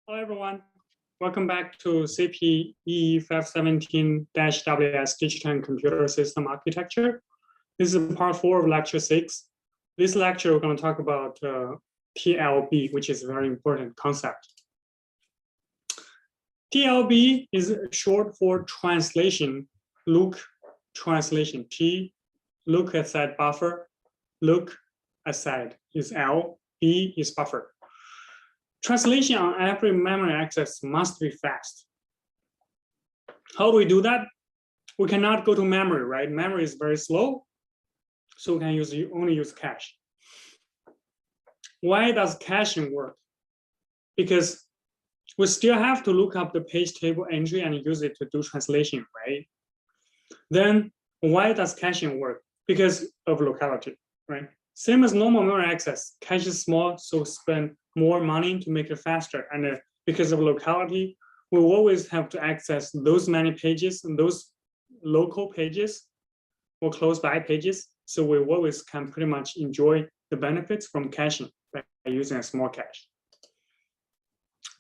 Hello, everyone. Welcome back to CPE 517-WS Digital and Computer System Architecture. This is part 4 of lecture 6. This lecture, we're going to talk about TLB, which is a very important concept. TLB is short for translation, look translation. T, look aside buffer, look aside is L, B is buffer. Translation on every memory access must be fast. How do we do that? We cannot go to memory, right? Memory is very slow, so we can only use cache. Why does caching work? Because we still have to look up the page table entry and use it to do translation, right? Then why does caching work? Because of locality, right? Same as normal memory access, cache is small, so spend more money to make it faster. And because of locality, we always have to access those many pages and those local pages or close by pages. So we always can pretty much enjoy the benefits from caching by using a small cache.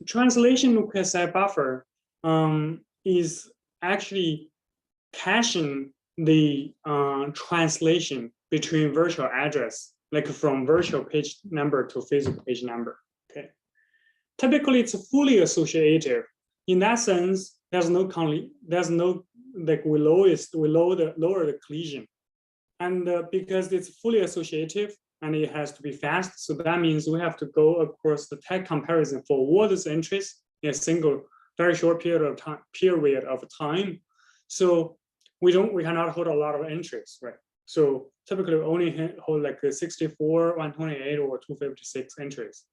Translation look aside buffer is actually caching the translation between virtual address, like from virtual page number to physical page number. Okay. Typically, it's fully associative. In that sense, there's no like we lower the collision, and because it's fully associative and it has to be fast, so that means we have to go across the tag comparison for all those entries in a single very short period of time. So we cannot hold a lot of entries, right? So typically we only hold like 64, 128, or 256 entries.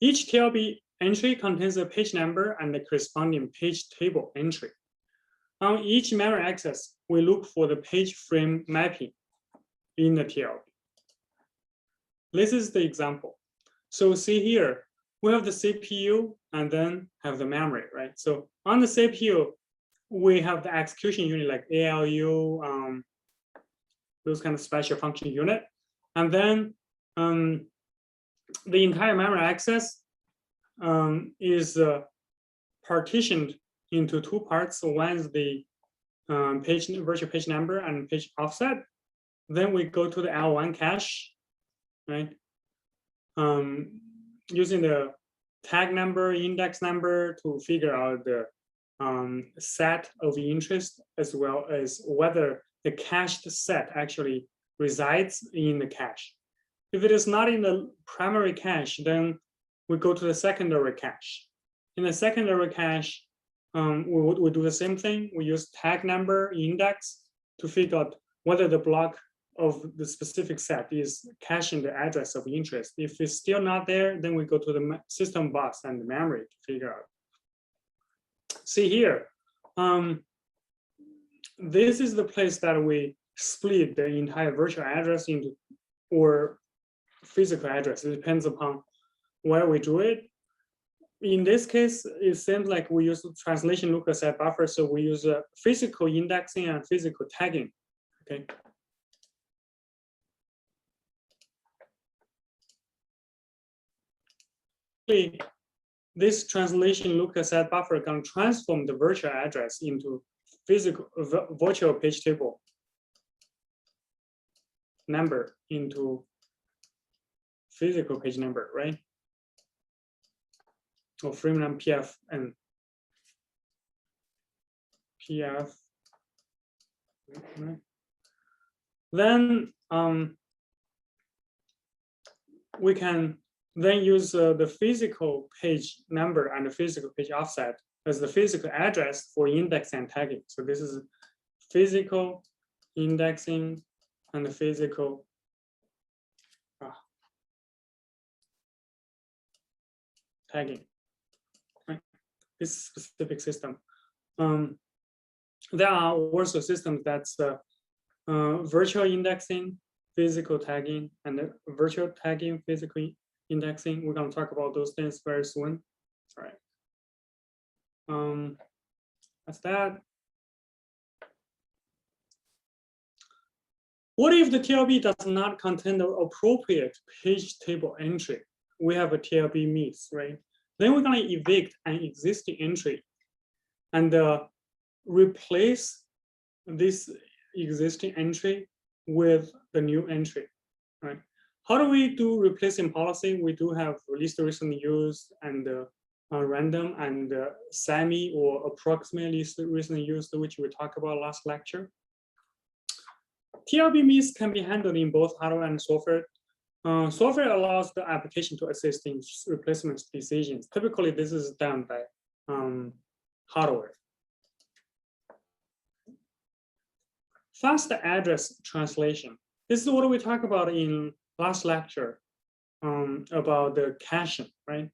Each TLB entry contains a page number and the corresponding page table entry. On each memory access, we look for the page frame mapping in the TLB. This is the example. So see here, we have the CPU and then have the memory, right? So on the CPU, we have the execution unit like ALU, those kind of special function unit. And then the entire memory access is partitioned into two parts. So one is the virtual page number and page offset. Then we go to the L1 cache, right? Using the tag number, index number to figure out the set of interest, as well as whether the cached set actually resides in the cache. If it is not in the primary cache, then we go to the secondary cache. In the secondary cache, we do the same thing. We use tag number, index to figure out whether the block of the specific set is caching the address of interest. If it's still not there, then we go to the system bus and the memory to figure out. See here, this is the place that we split the entire virtual address into, or physical address. It depends upon where we do it. In this case, it seems like we use translation look aside buffer, so we use physical indexing and physical tagging. Okay. This translation look aside buffer can transform the virtual address into physical virtual page table number into physical page number, right? Or frame number PF and PF. Right. Then we can then use the physical page number and the physical page offset as the physical address for indexing and tagging. So this is physical indexing and the physical tagging. Right? This specific system. There are also systems that's virtual indexing, physical tagging, and the virtual tagging, physical indexing. We're going to talk about those things very soon. All right. That's that. What if the TLB does not contain the appropriate page table entry? We have a TLB miss, right? Then we're going to evict an existing entry and replace this existing entry with the new entry, right? How do we do replacing policy? We do have least recently used and random and semi or approximately recently used, which we talked about last lecture. TLB miss can be handled in both hardware and software. Software allows the application to assist in replacement decisions. Typically, this is done by hardware. Fast address translation. This is what we talked about in last lecture about the caching, right?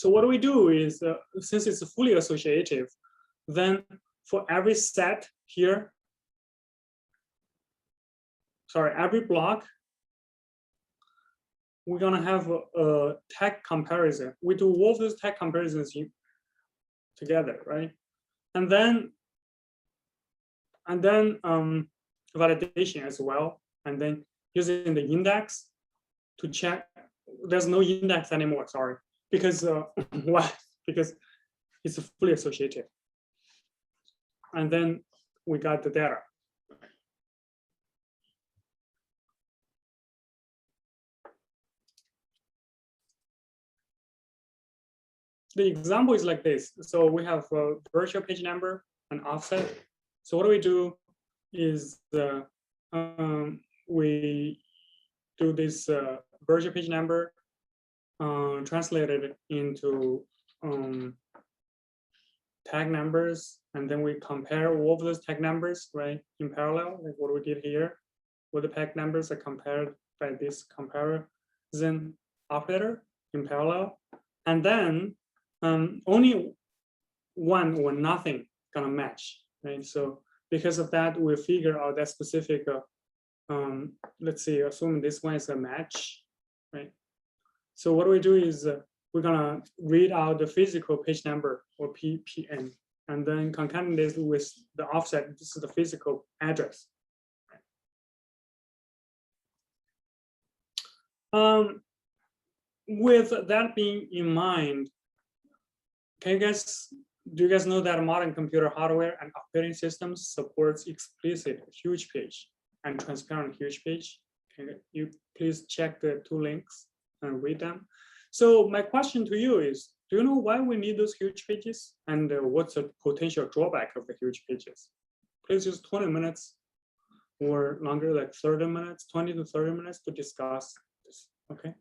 So what do we do is, since it's fully associative, then for every set here, every block, we're gonna have a tag comparison. We do all of those tag comparisons together, right? And then validation as well. And then using the index to check. There's no index anymore, sorry, because why? Because it's fully associative. And then we got the data. The example is like this. So we have a virtual page number and offset. So what do is we do this virtual page number translated into tag numbers, and then we compare all of those tag numbers, right, in parallel, like what we did here, where the tag numbers are compared by this comparison operator in parallel, and then only one or nothing gonna match, right? So because of that, we figure out that specific, let's see, assuming this one is a match, right? So what we do is we're gonna read out the physical page number or PPN, and then concatenate this with the offset. This is the physical address. With that being in mind, do you guys know that modern computer hardware and operating systems supports explicit huge page and transparent huge page? Can you please check the two links and read them? So my question to you is, do you know why we need those huge pages, and what's the potential drawback of the huge pages? Please use 20 minutes or longer, like 30 minutes, 20 to 30 minutes to discuss this, okay?